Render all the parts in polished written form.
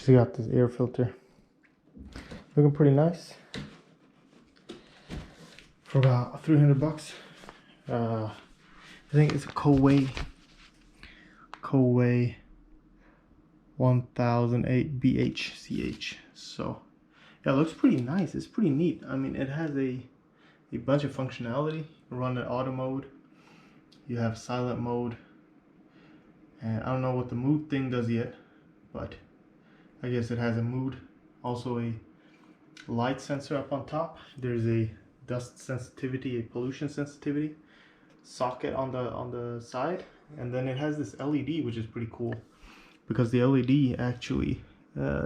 Just got this air filter. Looking pretty nice. For about 300 bucks. I think it's a Coway 1008CH. So yeah, it looks pretty nice. It's pretty neat. I mean, it has a bunch of functionality. You run in auto mode. You have silent mode. And I don't know what the mood thing does yet, but I guess it has a mood. Also a light sensor up on top. There's a dust sensitivity, a pollution sensitivity socket on the side, and then it has this LED, which is pretty cool because the LED actually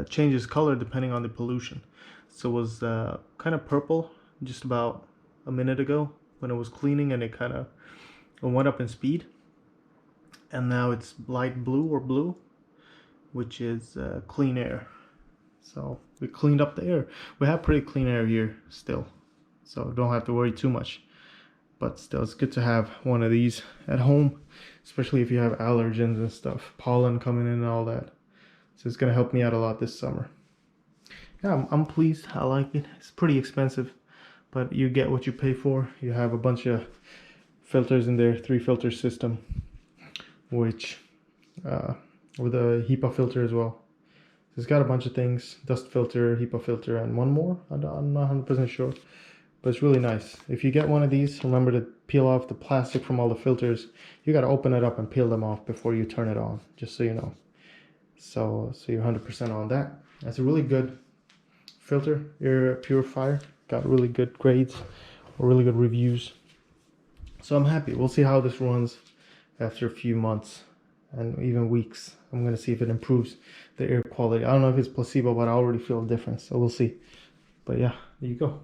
changes color depending on the pollution. So it was kind of purple just about a minute ago when it was cleaning, and it kind of went up in speed, and now it's light blue or blue, which is clean air. So we cleaned up the air. We have pretty clean air here still, so don't have to worry too much. But still, it's good to have one of these at home, especially if you have allergens and stuff, pollen coming in and all that. So it's gonna help me out a lot this summer. Yeah, I'm pleased. I like it. It's pretty expensive, but you get what you pay for. You have a bunch of filters in there, 3-filter system, which with a HEPA filter as well. It's got a bunch of things: dust filter, HEPA filter, and one more. I'm not 100% sure, but it's really nice. If you get one of these, remember to peel off the plastic from all the filters. You got to open it up and peel them off before you turn it on, just so you know. So you're 100% on that. That's a really good filter, air purifier. Got really good grades, or really good reviews. So I'm happy. We'll see how this runs after a few months and even weeks. I'm gonna see if it improves the air quality. I don't know if it's placebo, but I already feel a difference, so we'll see. But yeah, there you go.